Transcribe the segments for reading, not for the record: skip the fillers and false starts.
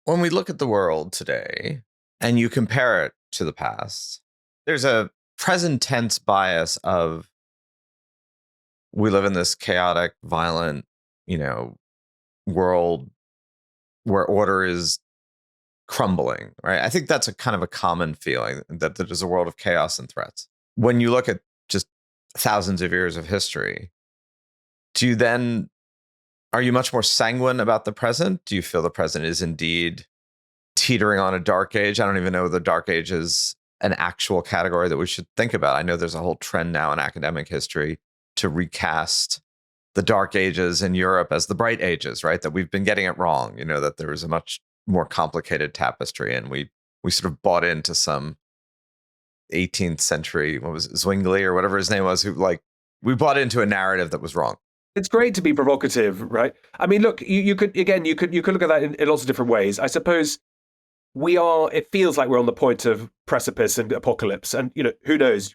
When we look at the world today and you compare it to the past, there's a present tense bias of we live in this chaotic, violent, you know, world where order is crumbling, right? I think that's a kind of a common feeling that there's a world of chaos and threats. When you look at just thousands of years of history, do you then are you much more sanguine about the present? Do you feel the present is indeed teetering on a dark age? I don't even know if the dark age is an actual category that we should think about. I know there's a whole trend now in academic history to recast the dark ages in Europe as the bright ages, right? That we've been getting it wrong, that there was a much more complicated tapestry, and we sort of bought into some 18th century, what was it, Zwingli or whatever his name was, who we bought into a narrative that was wrong. It's great to be provocative, right? I mean, look, you could look at that in lots of different ways. I suppose it feels like we're on the point of precipice and apocalypse, and who knows,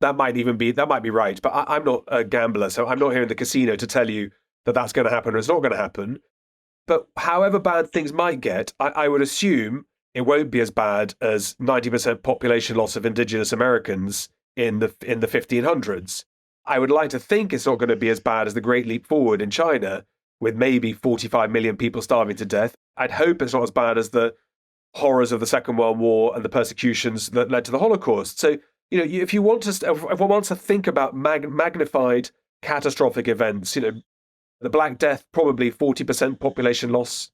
that might be right, but I'm not a gambler, so I'm not here in the casino to tell you that that's going to happen or it's not going to happen. But however bad things might get, I would assume it won't be as bad as 90% population loss of indigenous Americans in the 1500s. I would like to think it's not going to be as bad as the Great Leap Forward in China, with maybe 45 million people starving to death. I'd hope it's not as bad as the horrors of the Second World War and the persecutions that led to the Holocaust. So, if one wants to think about magnified catastrophic events, the Black Death, probably 40% population loss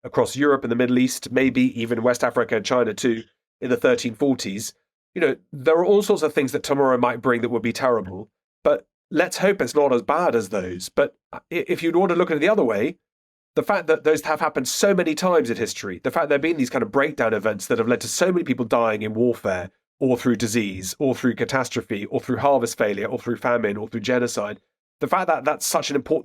across Europe and the Middle East, maybe even West Africa and China too, in the 1340s. There are all sorts of things that tomorrow might bring that would be terrible, but let's hope it's not as bad as those. But if you'd want to look at it the other way, the fact that those have happened so many times in history, the fact there have been these kind of breakdown events that have led to so many people dying in warfare, or through disease, or through catastrophe, or through harvest failure, or through famine, or through genocide, the fact that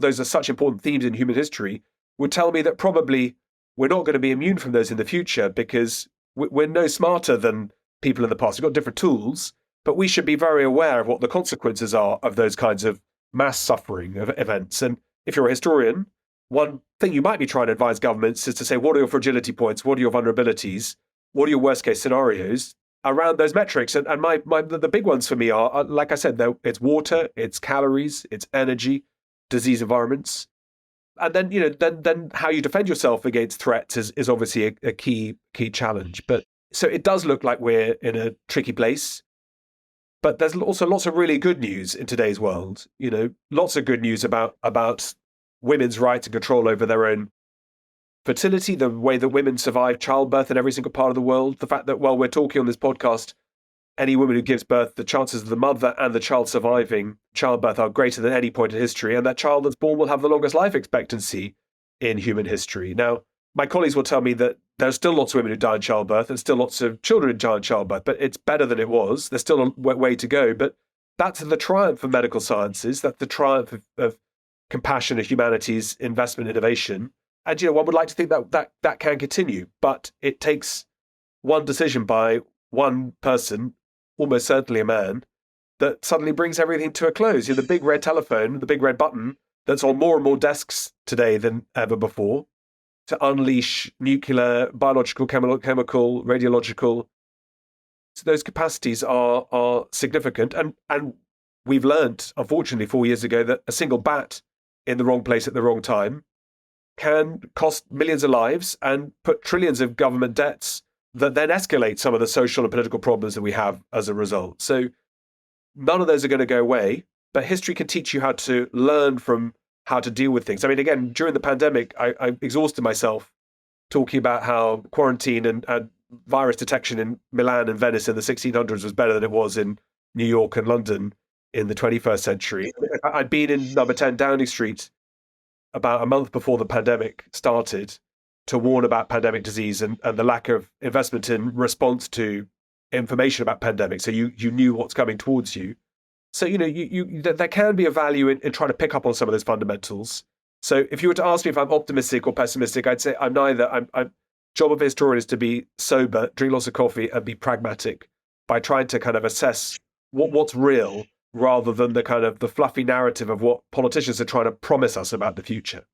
those are such important themes in human history would tell me that probably we're not going to be immune from those in the future, because we're no smarter than people in the past. We've got different tools, but we should be very aware of what the consequences are of those kinds of mass suffering of events. And if you're a historian, one thing you might be trying to advise governments is to say, what are your fragility points? What are your vulnerabilities? What are your worst case scenarios around those metrics? And the big ones for me are, like I said, it's water, it's calories, it's energy, disease environments. And then, then how you defend yourself against threats is obviously a key challenge. But so it does look like we're in a tricky place. But there's also lots of really good news in today's world. Lots of good news about women's right to control over their own fertility, the way that women survive childbirth in every single part of the world. The fact that while we're talking on this podcast, any woman who gives birth, the chances of the mother and the child surviving childbirth are greater than any point in history, and that child that's born will have the longest life expectancy in human history. Now, my colleagues will tell me that there's still lots of women who die in childbirth and still lots of children who die in childbirth, but it's better than it was. There's still a way to go, but that's the triumph of medical sciences. That's the triumph of compassion and humanity's investment in innovation. And, one would like to think that can continue, but it takes one decision by one person, almost certainly a man, that suddenly brings everything to a close. The big red telephone, the big red button that's on more and more desks today than ever before to unleash nuclear, biological, chemical, radiological. So those capacities are significant. And we've learned, unfortunately, 4 years ago, that a single bat in the wrong place at the wrong time can cost millions of lives and put trillions of government debts that then escalate some of the social and political problems that we have as a result. So none of those are going to go away, but history can teach you how to learn from how to deal with things. I mean, again, during the pandemic, I exhausted myself talking about how quarantine and virus detection in Milan and Venice in the 1600s was better than it was in New York and London in the 21st century. I'd been in number 10 Downing Street about a month before the pandemic started to warn about pandemic disease and the lack of investment in response to information about pandemics. So you knew what's coming towards you. So, there can be a value in trying to pick up on some of those fundamentals. So if you were to ask me if I'm optimistic or pessimistic, I'd say I'm neither. Job of a historian is to be sober, drink lots of coffee, and be pragmatic by trying to kind of assess what's real rather than the kind of the fluffy narrative of what politicians are trying to promise us about the future.